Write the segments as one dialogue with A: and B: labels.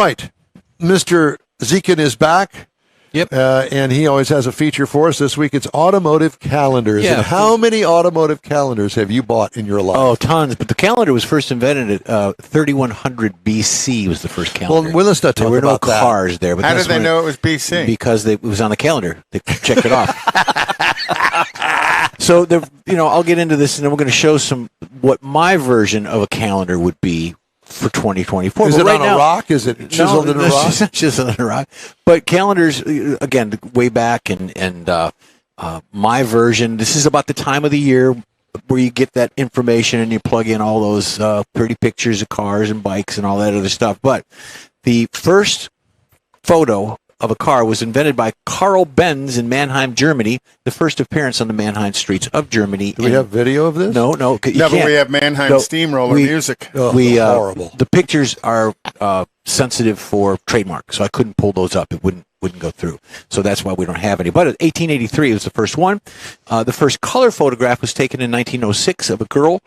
A: right. Mr. Dziekan is back.
B: Yep.
A: And he always has a feature for us. This week it's automotive calendars.
B: Yeah.
A: And how many automotive calendars have you bought in your life?
B: Oh, tons. But the calendar was first invented at 3100 BC was the first calendar.
A: Well, let's not talk
B: there were
A: about
B: no
A: that.
B: cars there. But
C: How did they know it was BC?
B: Because it was on the calendar. They checked it off. So, I'll get into this, and then we're going to show what my version of a calendar would be for 2024.
A: Is
B: but
A: it
B: right
A: on
B: now,
A: a rock? Is it chiseled in a rock?
B: It's not chiseled in a rock. But calendars, again, way back, and my version, this is about the time of the year where you get that information and you plug in all those pretty pictures of cars and bikes and all that other stuff. But the first photo of a car was invented by Carl Benz in Mannheim, Germany, the first appearance on the Mannheim streets of Germany.
A: Do we have video of this?
B: No.
C: No, but we have Mannheim Steamroller music.
A: Horrible.
B: The pictures are sensitive for trademark, so I couldn't pull those up. It wouldn't go through. So that's why we don't have any. But 1883 was the first one. The first color photograph was taken in 1906 of a girl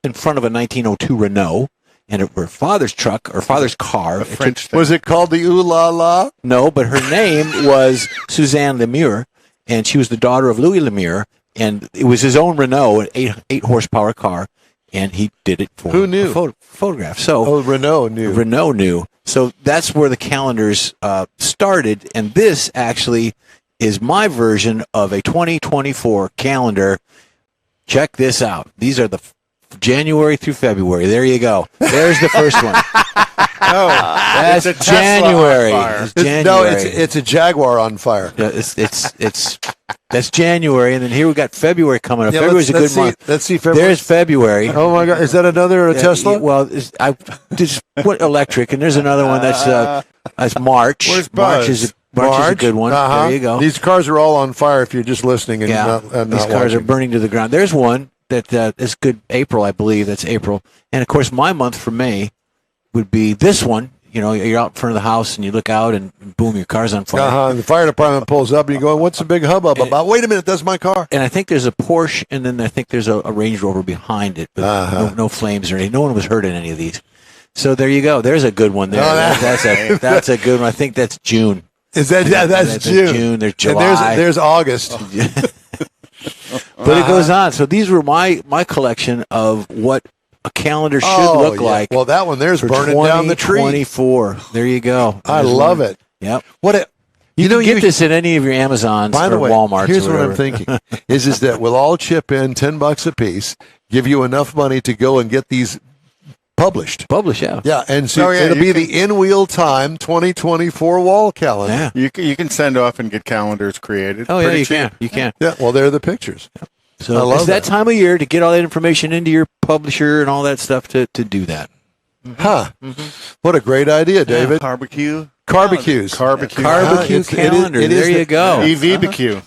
B: in front of a 1902 Renault. And her father's truck or father's car.
A: Was it called the Ooh La La?
B: No, but her name was Suzanne Lemire, and she was the daughter of Louis Lemire, and it was his own Renault, an 8 horsepower car, and he did it for
A: Who knew?
B: a photograph. So
A: Renault knew.
B: Renault knew. So that's where the calendars started, and this actually is my version of a 2024 calendar. Check this out. These are the January through February. There you go. There's the first one. That's
C: it's a
B: January.
C: Tesla on fire.
B: It's January.
A: No, it's a Jaguar on fire.
B: Yeah, it's that's January, and then here we got February coming up. February's a good month.
A: Let's see February.
B: There's February.
A: Oh my God, is that another Tesla?
B: Well, I just put electric, and there's another one that's March.
C: Where's Buzz?
B: March is a good one. There you go.
A: These cars are all on fire if you're just listening and not
B: these cars are burning to the ground. There's one that is good. April, I believe. That's April, and of course, my month for May would be this one. You're out in front of the house and you look out and boom, your car's on fire.
A: And the fire department pulls up and you go, what's the big hubbub about? Wait a minute, that's my car.
B: And I think there's a Porsche, and then I think there's a Range Rover behind it, but no flames or anything. No one was hurt in any of these. So there you go. There's a good one there. That's a good one. I think that's June.
A: Is that that's June?
B: June. There's July.
A: And there's August.
B: But it goes on. So these were my collection of what a calendar should look like.
A: Well, that one there's burning down the tree.
B: 24. There you go.
A: I love it.
B: Yep.
A: You
B: get this at any of your Amazons or Walmarts.
A: Here's
B: or
A: what I'm thinking: is that we'll all chip in $10 a piece, give you enough money to go and get these published.
B: Yeah.
A: Yeah, and so it'll be the In Wheel Time 2024 wall calendar.
B: Yeah.
C: You can send off and get calendars created.
B: Oh, yeah,
C: Pretty
B: you
C: cheap.
B: can. You can.
A: Yeah, well, there are the pictures.
B: So it's that time of year to get all that information into your publisher and all that stuff to do that.
A: Huh. What a great idea, David.
C: Barbecue.
A: Barbecues.
C: Barbecue.
B: Barbecue calendar. There you go.
C: EVBQ.